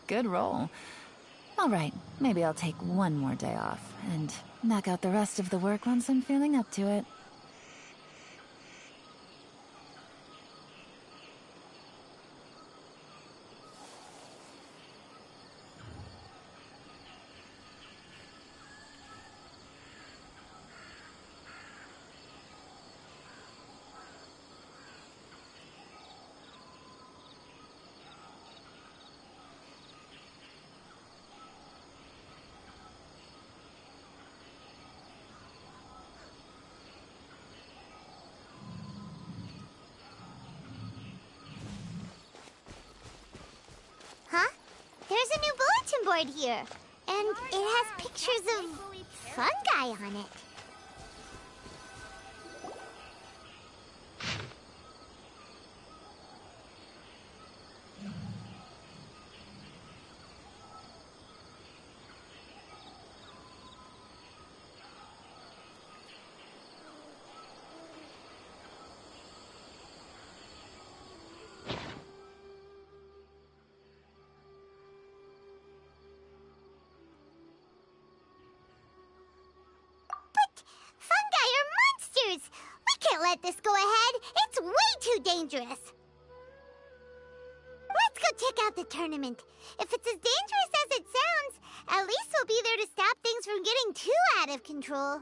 Good roll. All right, maybe I'll take one more day off and knock out the rest of the work once I'm feeling up to it. Huh? There's a new bulletin board here, and it has pictures of fungi on it. We can't let this go ahead. It's way too dangerous. Let's go check out the tournament. If it's as dangerous as it sounds, at least we'll be there to stop things from getting too out of control.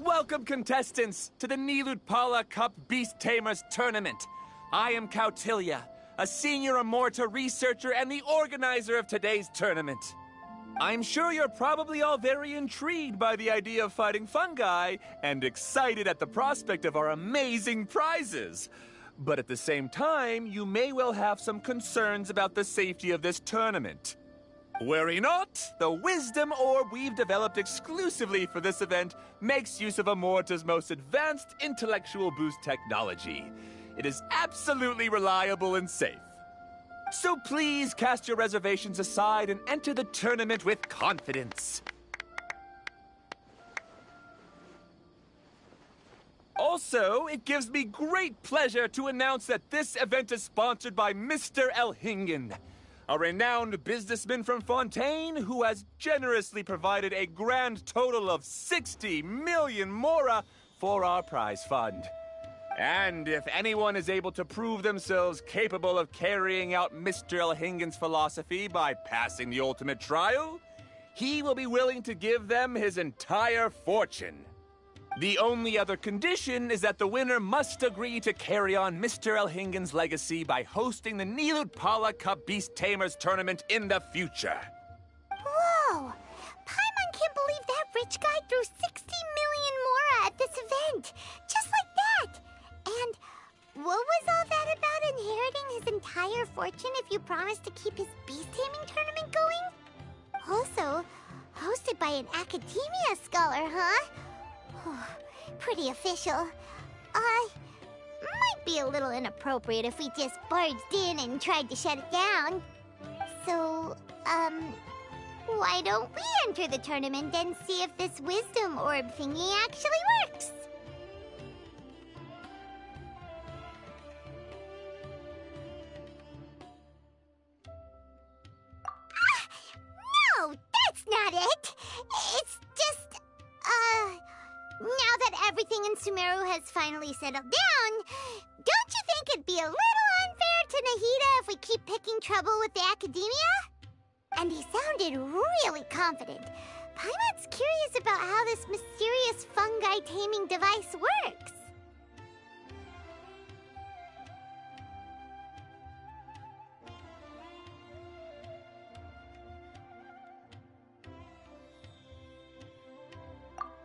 Welcome, contestants, to the Nilutpala Cup Beast Tamers Tournament. I am Cautilia, a senior Amorta researcher and the organizer of today's tournament. I'm sure you're probably all very intrigued by the idea of fighting fungi and excited at the prospect of our amazing prizes. But at the same time, you may well have some concerns about the safety of this tournament. Worry not, the wisdom orb we've developed exclusively for this event makes use of Amorta's most advanced intellectual boost technology. It is absolutely reliable and safe. So please cast your reservations aside and enter the tournament with confidence. Also, it gives me great pleasure to announce that this event is sponsored by Mr. Elhingen, a renowned businessman from Fontaine who has generously provided a grand total of 60 million mora for our prize fund. And if anyone is able to prove themselves capable of carrying out Mr. Elhingen's philosophy by passing the ultimate trial, he will be willing to give them his entire fortune. The only other condition is that the winner must agree to carry on Mr. Elhingen's legacy by hosting the Nilutpala Cup Beast Tamers Tournament in the future. Whoa! Paimon can't believe that rich guy threw 60 million mora at this event. Just like that. And what was all that about inheriting his entire fortune if you promise to keep his beast taming tournament going? Also, hosted by an academia scholar, huh? Pretty official. Might be a little inappropriate if we just barged in and tried to shut it down. So, why don't we enter the tournament and see if this wisdom orb thingy actually works? No, that's not it. It's just, now that everything in Sumeru has finally settled down, don't you think it'd be a little unfair to Nahida if we keep picking trouble with the academia? And he sounded really confident. Paimon's curious about how this mysterious fungi taming device works.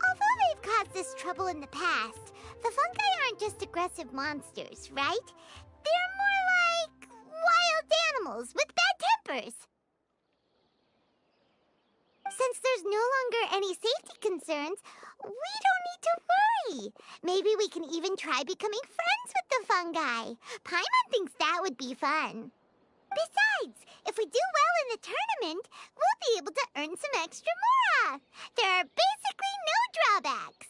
Although they've caused this trouble in the past, the fungi aren't just aggressive monsters, right? They're more like wild animals with bad tempers. Since there's no longer any safety concerns, we don't need to worry. Maybe we can even try becoming friends with the fungi. Paimon thinks that would be fun. Besides, if we do well in the tournament, we'll be able to earn some extra mora. There are basically no drawbacks.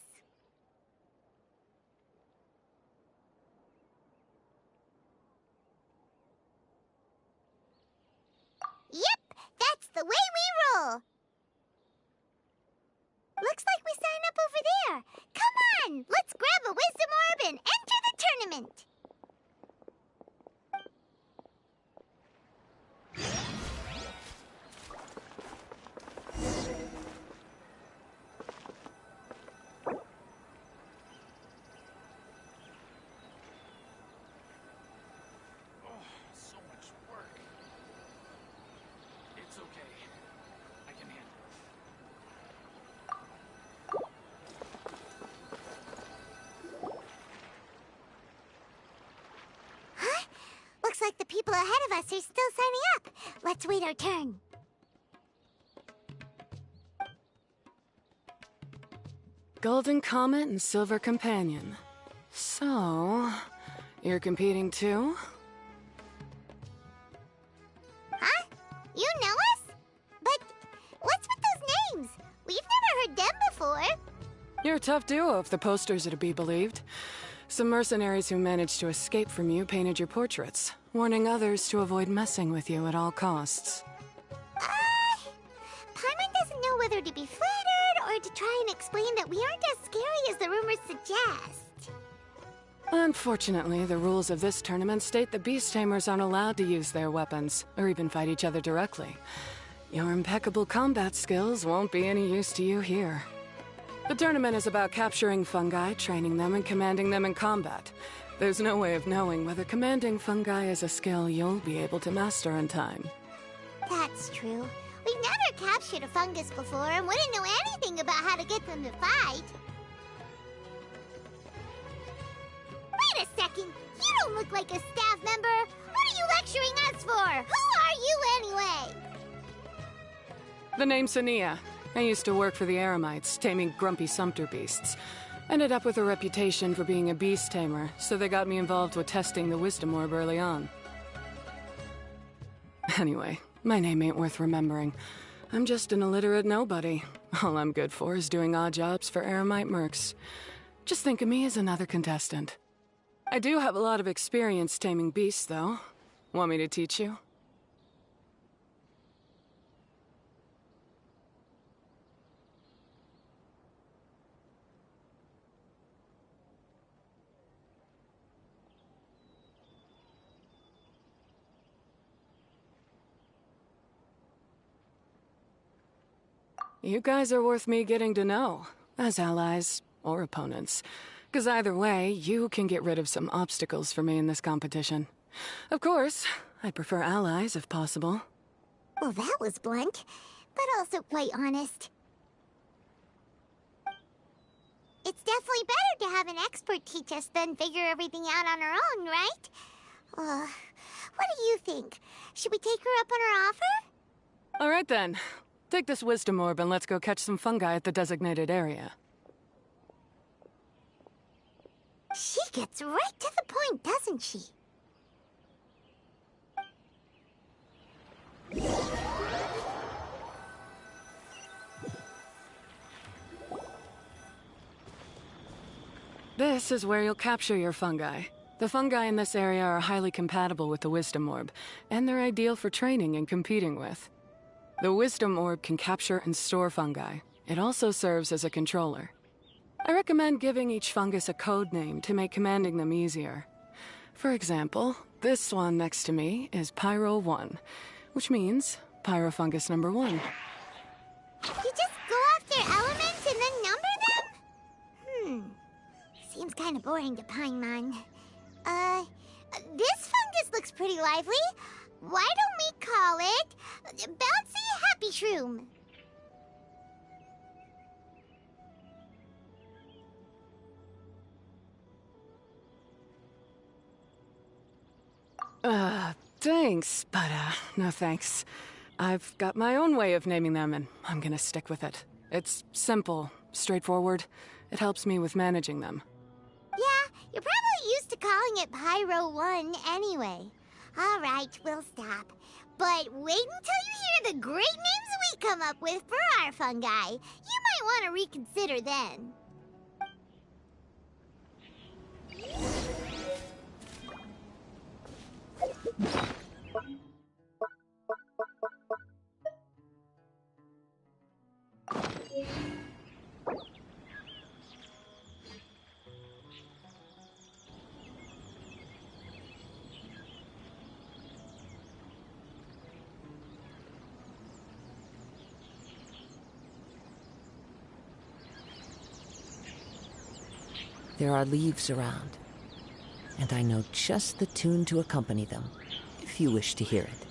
Yep, that's the way we roll. Looks like we sign up over there. Come on, let's grab a wisdom orb and enter the tournament. So much work. It's okay. I can handle it. Huh? Looks like the people ahead of us are still signing up. Let's wait our turn. Golden Comet and Silver Companion. So, you're competing too? Huh? You know us? But what's with those names? We've never heard them before. You're a tough duo if the posters are to be believed. Some mercenaries who managed to escape from you painted your portraits, warning others to avoid messing with you at all costs. Paimon doesn't know whether to be flattered or to try and explain that we aren't as scary as the rumors suggest. Unfortunately, the rules of this tournament state that beast tamers aren't allowed to use their weapons, or even fight each other directly. Your impeccable combat skills won't be any use to you here. The tournament is about capturing fungi, training them, and commanding them in combat. There's no way of knowing whether commanding fungi is a skill you'll be able to master in time. That's true. We've never captured a fungus before and wouldn't know anything about how to get them to fight. Wait a second! You don't look like a staff member! What are you lecturing us for? Who are you anyway? The name's Sania. I used to work for the Eremites, taming grumpy sumpter beasts. Ended up with a reputation for being a beast tamer, so they got me involved with testing the wisdom orb early on. Anyway, my name ain't worth remembering. I'm just an illiterate nobody. All I'm good for is doing odd jobs for Eremite mercs. Just think of me as another contestant. I do have a lot of experience taming beasts, though. Want me to teach you? You guys are worth me getting to know, as allies or opponents. 'Cause either way, you can get rid of some obstacles for me in this competition. Of course, I'd prefer allies if possible. Well, that was blunt, but also quite honest. It's definitely better to have an expert teach us than figure everything out on our own, right? What do you think? Should we take her up on her offer? All right then. Take this wisdom orb and let's go catch some fungi at the designated area. She gets right to the point, doesn't she? This is where you'll capture your fungi. The fungi in this area are highly compatible with the wisdom orb, and they're ideal for training and competing with. The wisdom orb can capture and store fungi. It also serves as a controller. I recommend giving each fungus a code name to make commanding them easier. For example, this one next to me is Pyro 1, which means Pyrofungus number 1. You just go after elements and then number them? Seems kind of boring to Paimon. This fungus looks pretty lively. Why don't we call it Bouncy Happy Shroom? Thanks, but no thanks. I've got my own way of naming them, and I'm gonna stick with it. It's simple, straightforward. It helps me with managing them. Yeah, you're probably used to calling it Pyro 1 anyway. All right, we'll stop. But wait until you hear the great names we come up with for our fungi. You might want to reconsider then. There are leaves around, and I know just the tune to accompany them, if you wish to hear it.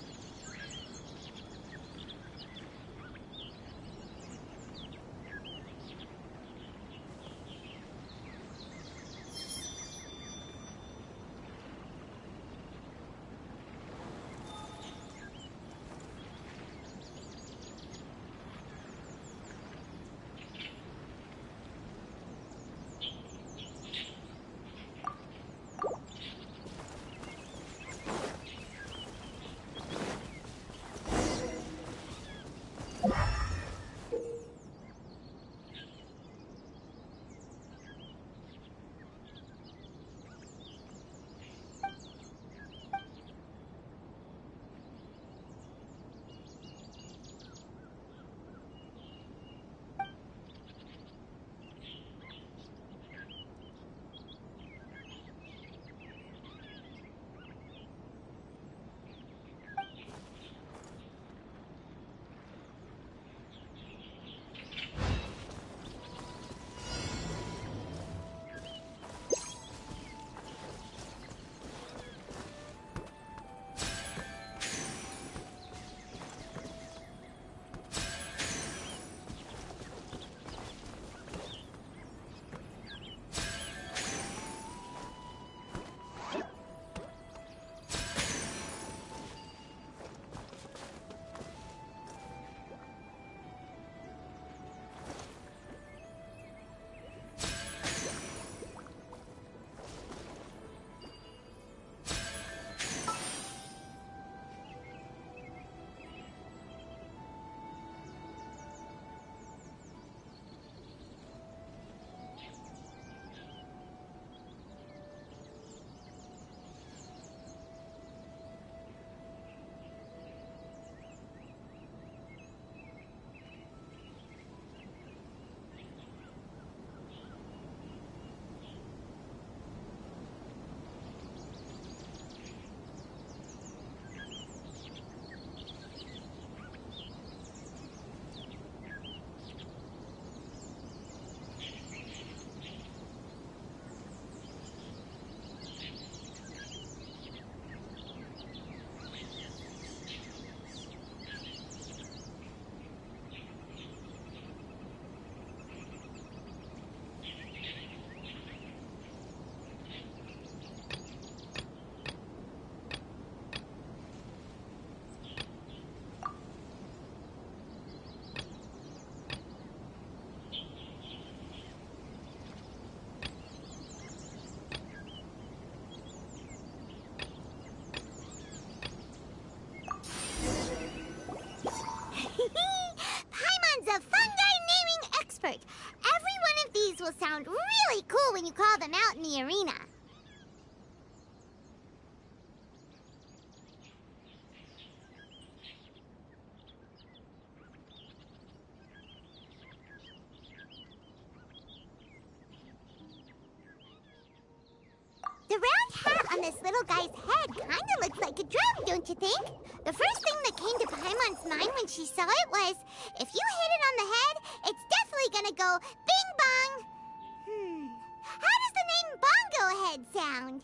Paimon's a fungi naming expert. Every one of these will sound really cool when you call them out in the arena. The round hat on this little guy's head kinda looks like a drum, don't you think? The first thing that came to Paimon's mind when she saw it was, if you hit it on the head, it's definitely gonna go bing bong. How does the name Bongo Head sound?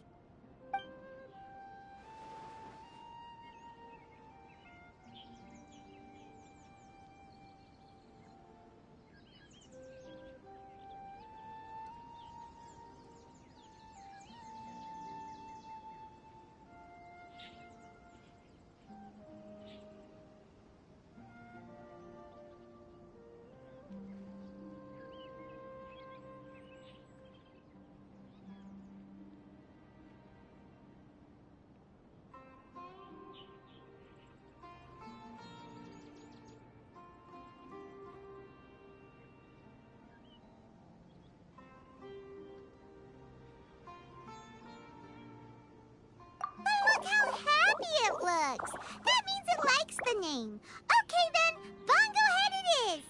Look how happy it looks. That means it likes the name. Okay then, Bongo Head it is.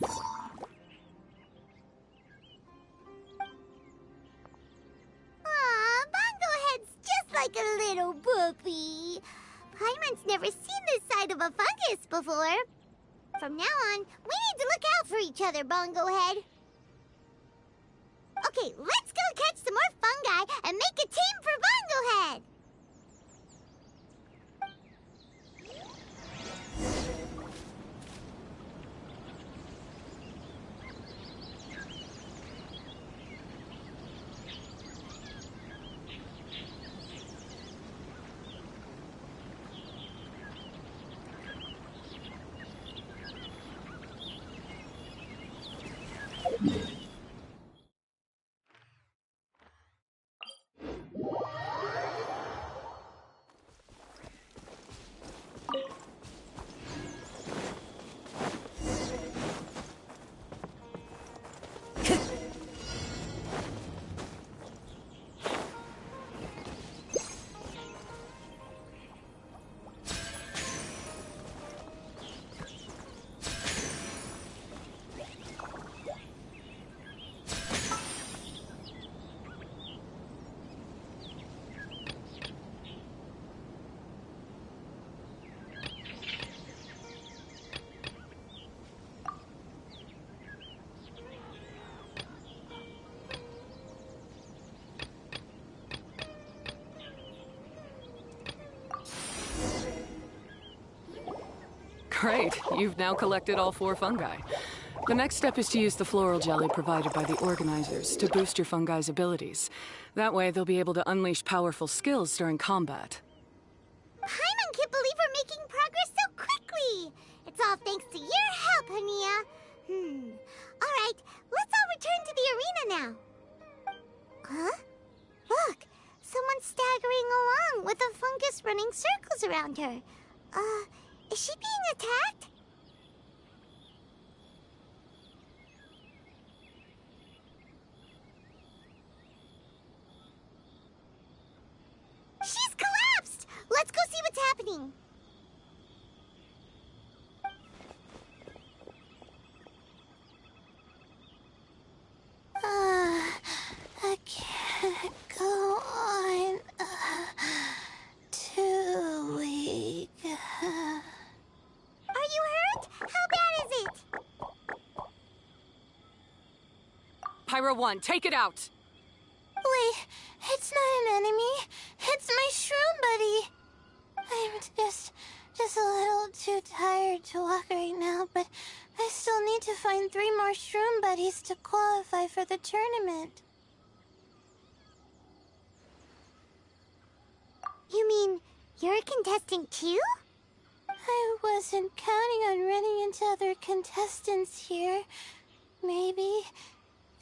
Aw, Bongo Head's just like a little puppy. Paimon's never seen this side of a fungus before. From now on, we need to look out for each other, Bongo Head. Okay, let's go catch some more fungi and make a team for Bongo Head. Great, you've now collected all 4 fungi. The next step is to use the floral jelly provided by the organizers to boost your fungi's abilities. That way, they'll be able to unleash powerful skills during combat. Paimon can't believe we're making progress so quickly. It's all thanks to your help, Hania. All right, let's all return to the arena now. Huh? Look, someone's staggering along with a fungus running circles around her. Is she being attacked? She's collapsed! Let's go see what's happening. I can't go on. Too weak. Are you hurt? How bad is it? Pyro 1, take it out! Wait, it's not an enemy. It's my shroom buddy. I'm just a little too tired to walk right now, but I still need to find 3 more shroom buddies to qualify for the tournament. You mean you're a contestant too? I wasn't counting on running into other contestants here. Maybe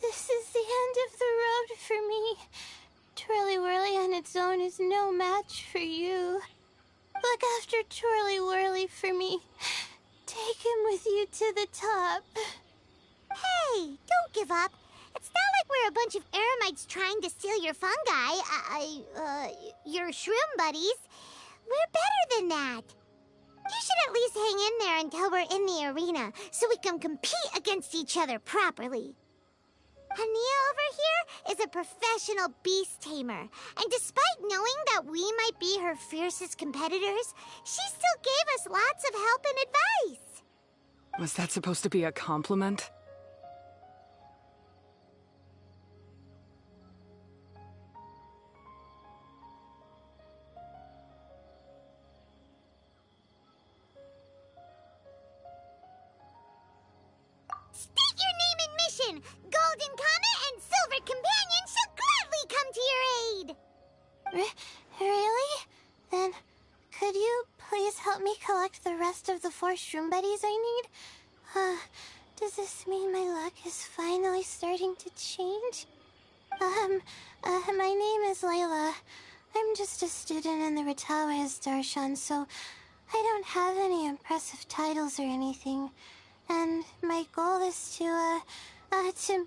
this is the end of the road for me. Twirly Whirly on its own is no match for you. Look after Twirly Whirly for me. Take him with you to the top. Hey, don't give up. It's not like we're a bunch of eremites trying to steal your fungi. Your shroom buddies. We're better than that. You should at least hang in there until we're in the arena, so we can compete against each other properly. Hania over here is a professional beast tamer, and despite knowing that we might be her fiercest competitors, she still gave us lots of help and advice. Was that supposed to be a compliment? State your name and mission! Golden Comet and Silver Companion shall gladly come to your aid! Really? Then, could you please help me collect the rest of the 4 shroom buddies I need? Does this mean my luck is finally starting to change? My name is Layla. I'm just a student in the Ratawa's Darshan, so I don't have any impressive titles or anything. And my goal is to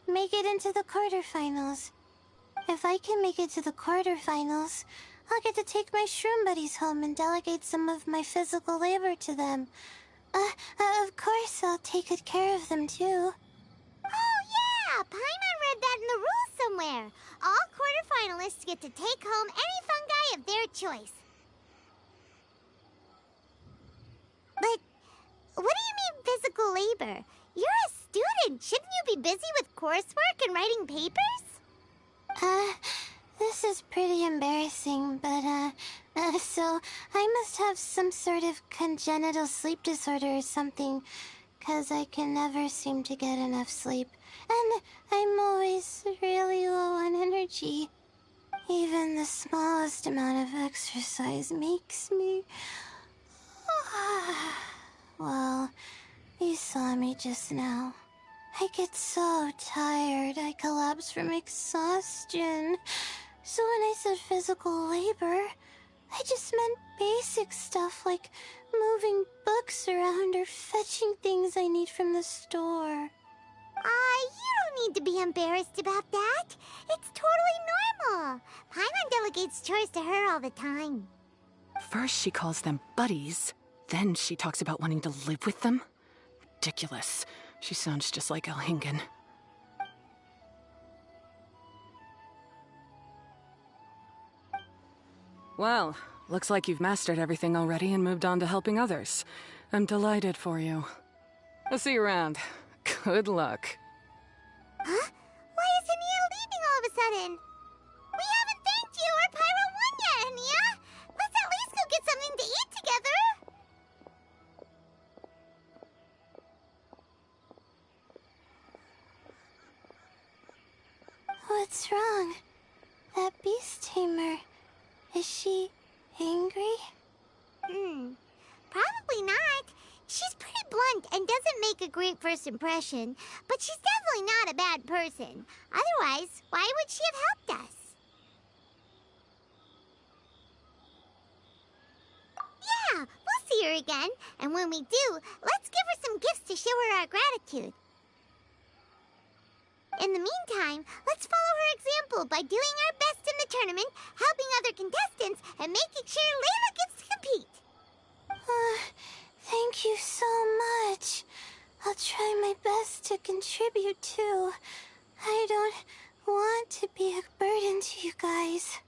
make it into the quarterfinals. If I can make it to the quarterfinals, I'll get to take my shroom buddies home and delegate some of my physical labor to them. Of course, I'll take good care of them, too. Oh, yeah! Paimon read that in the rules somewhere. All quarterfinalists get to take home any fungi of their choice. But what do you mean physical labor? You're a student. Shouldn't you be busy with coursework and writing papers? This is pretty embarrassing, but, so I must have some sort of congenital sleep disorder or something, 'cause I can never seem to get enough sleep, and I'm always really low on energy. Even the smallest amount of exercise makes me... Well, you saw me just now. I get so tired, I collapse from exhaustion. So when I said physical labor, I just meant basic stuff like moving books around or fetching things I need from the store. You don't need to be embarrassed about that. It's totally normal. Paimon delegates chores to her all the time. First she calls them buddies, then she talks about wanting to live with them? Ridiculous. She sounds just like Elhingen. Well, looks like you've mastered everything already and moved on to helping others. I'm delighted for you. I'll see you around. Good luck. Huh? Why is Hania leaving all of a sudden? We haven't thanked you or Pyro 1 yet, Hania! Let's at least go get something to eat together! What's wrong? That beast tamer... Is she angry? Probably not. She's pretty blunt and doesn't make a great first impression, but she's definitely not a bad person. Otherwise, why would she have helped us? Yeah, we'll see her again, and when we do, let's give her some gifts to show her our gratitude. In the meantime, let's follow her example by doing our best in the tournament, helping other contestants, and making sure Layla gets to compete. Thank you so much. I'll try my best to contribute too. I don't want to be a burden to you guys.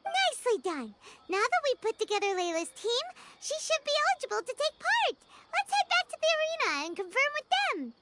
Nicely done. Now that we've put together Layla's team, she should be eligible to take part. Let's head back to the arena and confirm with them.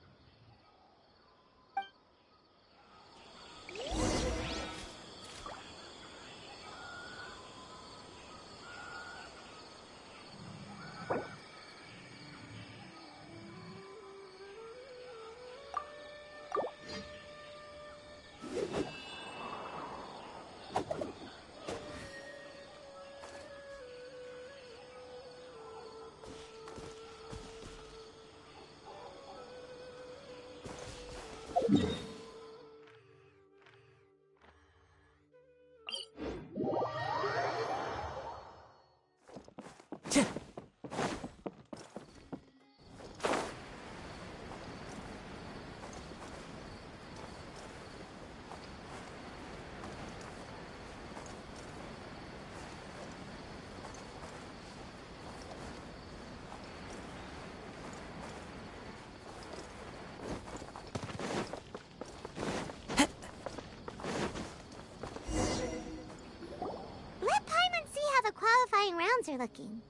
you're looking.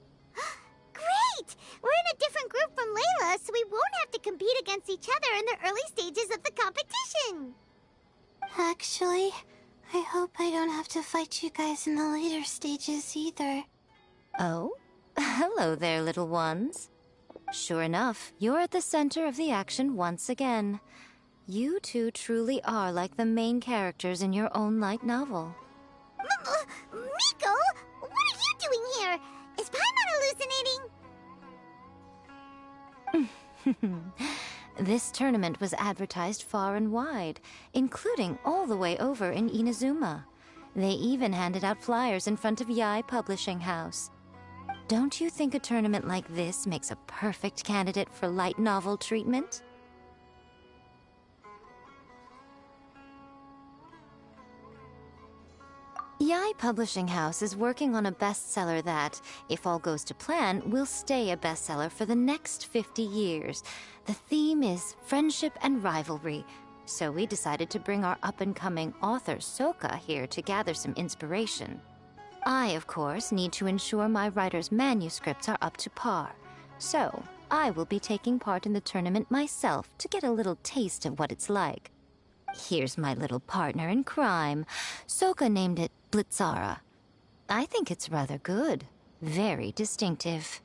Great! We're in a different group from Layla, so we won't have to compete against each other in the early stages of the competition. Actually, I hope I don't have to fight you guys in the later stages either. Oh? Hello there, little ones. Sure enough, you're at the center of the action once again. You two truly are like the main characters in your own light novel. Miko, what are you doing here? Is Paimon hallucinating? This tournament was advertised far and wide, including all the way over in Inazuma. They even handed out flyers in front of Yai Publishing House. Don't you think a tournament like this makes a perfect candidate for light novel treatment? Yai Publishing House is working on a bestseller that, if all goes to plan, will stay a bestseller for the next 50 years. The theme is friendship and rivalry, so we decided to bring our up-and-coming author Soka here to gather some inspiration. I, of course, need to ensure my writer's manuscripts are up to par, so I will be taking part in the tournament myself to get a little taste of what it's like. Here's my little partner in crime. Soka named it Blitzara. I think it's rather good. Very distinctive.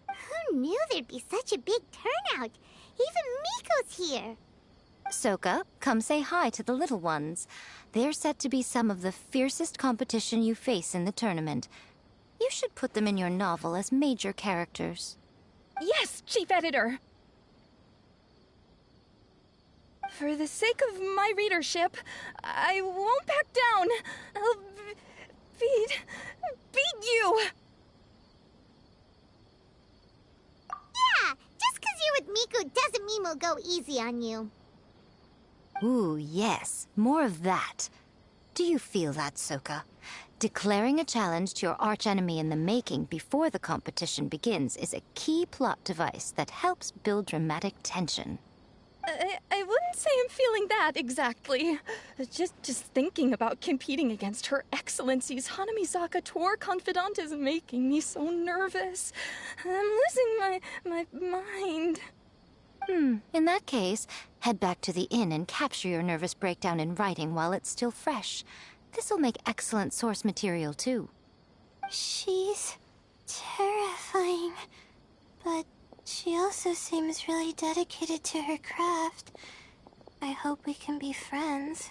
Who knew there'd be such a big turnout? Even Miko's here. Soka, come say hi to the little ones. They're set to be some of the fiercest competition you face in the tournament. You should put them in your novel as major characters. Yes, Chief Editor! For the sake of my readership, I won't back down. I'll beat you! Yeah, just 'cause you're with Miko doesn't mean we'll go easy on you. Ooh, yes. More of that. Do you feel that, Soka? Declaring a challenge to your archenemy in the making before the competition begins is a key plot device that helps build dramatic tension. I wouldn't say I'm feeling that exactly. Just thinking about competing against Her Excellency's Hanamizaka tour confidant is making me so nervous. I'm losing my mind. In that case, head back to the inn and capture your nervous breakdown in writing while it's still fresh. This'll make excellent source material, too. She's terrifying, but she also seems really dedicated to her craft. I hope we can be friends.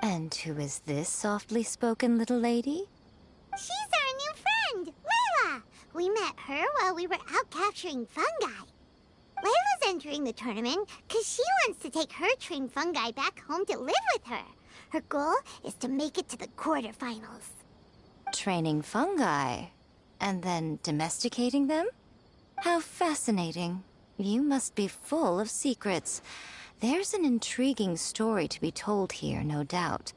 And who is this softly spoken little lady? She's our new friend, Layla! We met her while we were out capturing fungi. Layla's entering the tournament because she wants to take her trained fungi back home to live with her. Her goal is to make it to the quarterfinals. Training fungi, and then domesticating them? How fascinating. You must be full of secrets. There's an intriguing story to be told here, no doubt.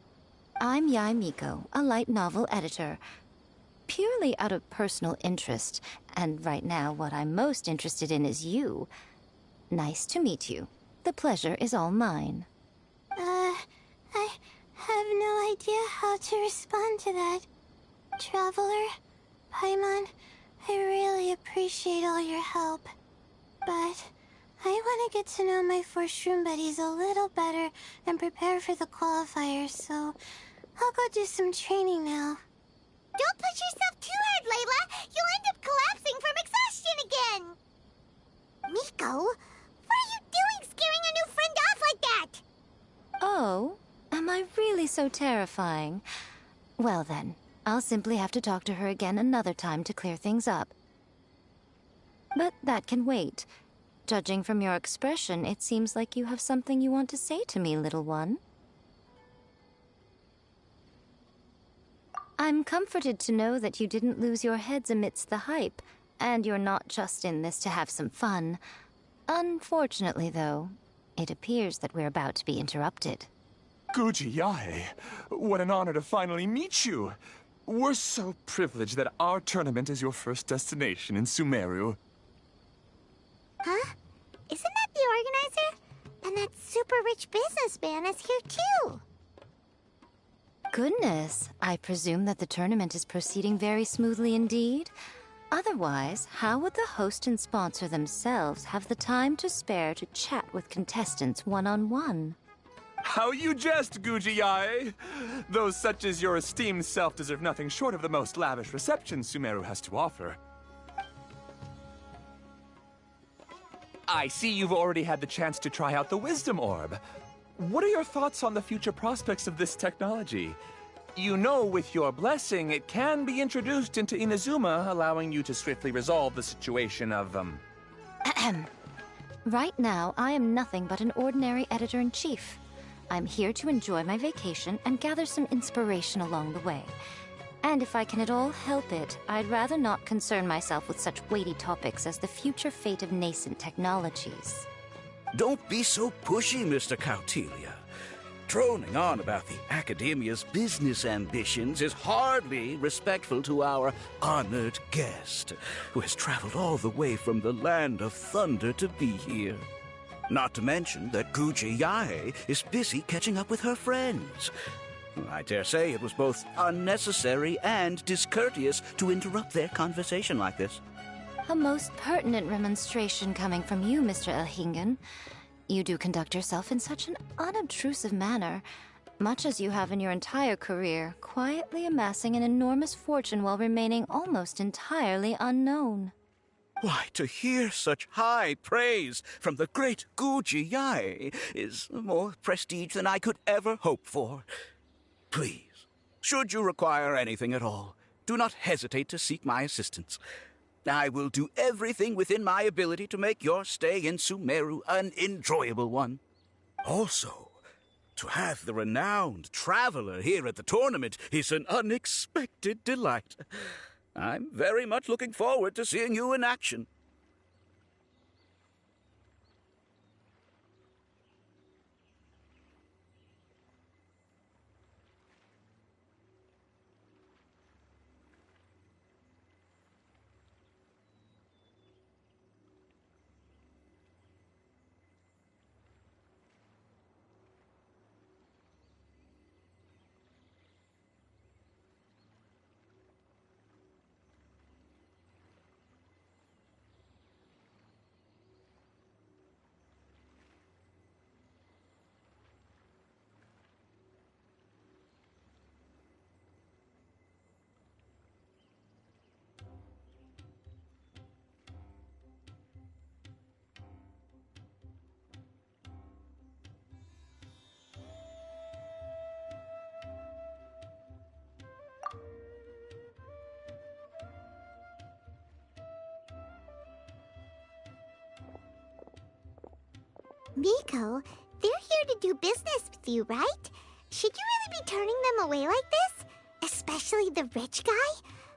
I'm Yai Miko, a light novel editor. Purely out of personal interest, and right now what I'm most interested in is you. Nice to meet you. The pleasure is all mine. I have no idea how to respond to that. Traveler, Paimon, I really appreciate all your help. But I want to get to know my 4 shroom buddies a little better and prepare for the qualifiers, so I'll go do some training now. Don't push yourself too hard, Layla! You'll end up collapsing from exhaustion again! Miko, what are you doing scaring a new friend off like that? Oh, am I really so terrifying? Well then, I'll simply have to talk to her again another time to clear things up. But that can wait. Judging from your expression, it seems like you have something you want to say to me, little one. I'm comforted to know that you didn't lose your heads amidst the hype, and you're not just in this to have some fun. Unfortunately, though, it appears that we're about to be interrupted. Guji Yae, what an honor to finally meet you. We're so privileged that our tournament is your first destination in Sumeru. Huh? Isn't that the organizer? And that super rich businessman is here too. goodness. I presume that the tournament is proceeding very smoothly indeed. Otherwise, how would the host and sponsor themselves have the time to spare to chat with contestants one-on-one? How you jest, Guji-ai! Those such as your esteemed self deserve nothing short of the most lavish reception Sumeru has to offer. I see you've already had the chance to try out the Wisdom Orb. What are your thoughts on the future prospects of this technology? You know, with your blessing, it can be introduced into Inazuma, allowing you to swiftly resolve the situation of, Right now, I am nothing but an ordinary editor-in-chief. I'm here to enjoy my vacation and gather some inspiration along the way. And if I can at all help it, I'd rather not concern myself with such weighty topics as the future fate of nascent technologies. Don't be so pushy, Mr. Kautelia. Droning on about the Academia's business ambitions is hardly respectful to our honored guest, who has traveled all the way from the land of thunder to be here. Not to mention that Guji-ai is busy catching up with her friends. I dare say it was both unnecessary and discourteous to interrupt their conversation like this. A most pertinent remonstration coming from you, Mr. Elhingen. You do conduct yourself in such an unobtrusive manner, much as you have in your entire career, quietly amassing an enormous fortune while remaining almost entirely unknown. Why, to hear such high praise from the great Guji-ai is more prestige than I could ever hope for. Please, should you require anything at all, do not hesitate to seek my assistance. I will do everything within my ability to make your stay in Sumeru an enjoyable one. Also, to have the renowned traveler here at the tournament is an unexpected delight. I'm very much looking forward to seeing you in action. Miko, they're here to do business with you, right? Should you really be turning them away like this? Especially the rich guy?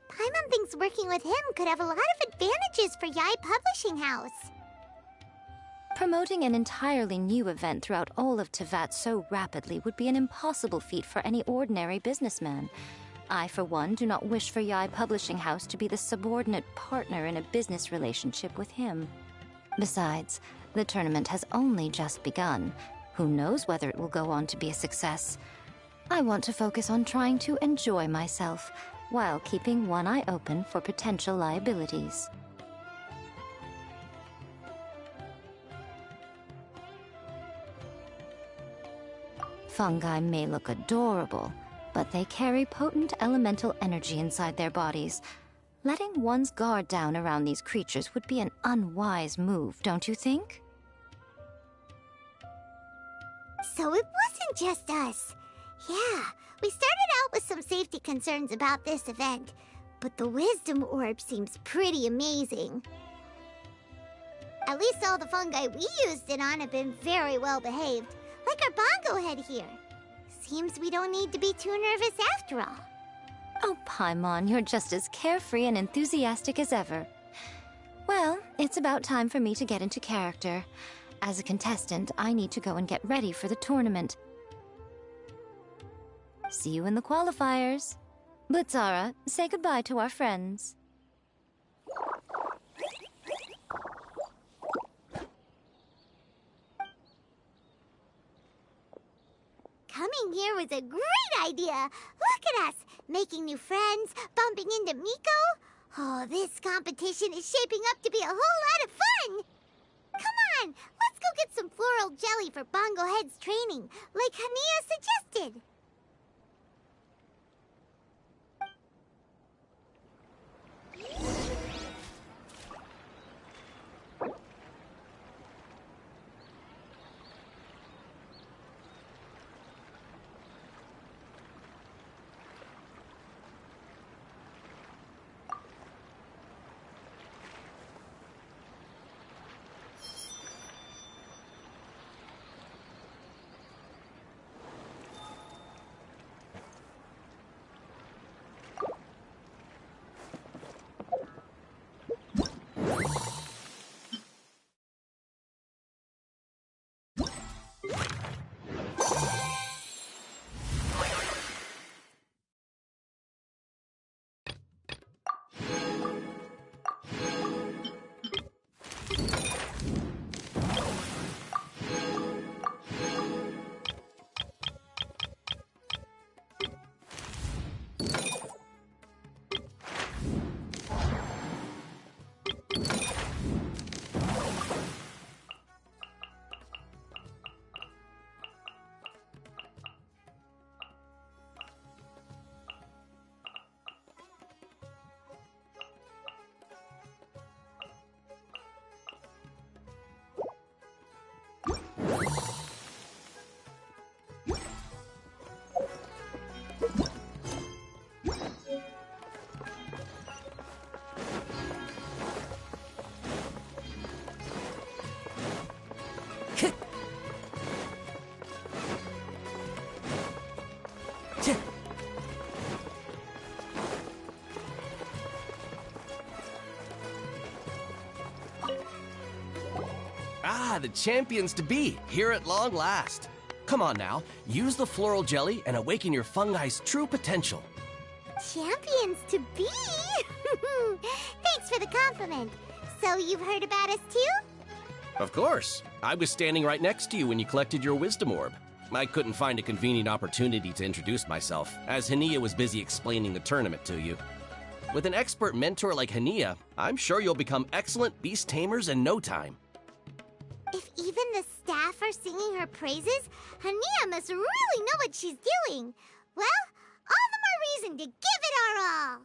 Paimon thinks working with him could have a lot of advantages for Yae Publishing House. Promoting an entirely new event throughout all of Teyvat so rapidly would be an impossible feat for any ordinary businessman. I, for one, do not wish for Yae Publishing House to be the subordinate partner in a business relationship with him. Besides, the tournament has only just begun. Who knows whether it will go on to be a success? I want to focus on trying to enjoy myself, while keeping one eye open for potential liabilities. Fungi may look adorable, but they carry potent elemental energy inside their bodies. Letting one's guard down around these creatures would be an unwise move, don't you think? So it wasn't just us. Yeah, we started out with some safety concerns about this event, but the Wisdom Orb seems pretty amazing. At least all the fungi we used it on have been very well behaved, like our bongo head here. Seems we don't need to be too nervous after all. Oh, Paimon, you're just as carefree and enthusiastic as ever. Well, it's about time for me to get into character. As a contestant, I need to go and get ready for the tournament. See you in the qualifiers. Blitzara, say goodbye to our friends. Coming coming here was a great idea. Look at us, making new friends, bumping into Miko. Oh, this competition is shaping up to be a whole lot of fun. Come on, let's go get some floral jelly for Bongo Head's training, like Hania suggested. Ah, the champions to be, here at long last. Come on now, use the floral jelly and awaken your fungi's true potential. Champions to be? Thanks for the compliment. So you've heard about us too? Of course. I was standing right next to you when you collected your wisdom orb. I couldn't find a convenient opportunity to introduce myself, as Hania was busy explaining the tournament to you. With an expert mentor like Hania, I'm sure you'll become excellent beast tamers in no time. If even the staff are singing her praises, Hania must really know what she's doing. Well, all the more reason to give it our all.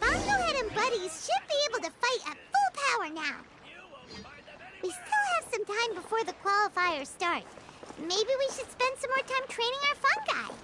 Fungohead and buddies should be able to fight at full power now. We still have some time before the qualifiers start. Maybe we should spend some more time training our fungi.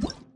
You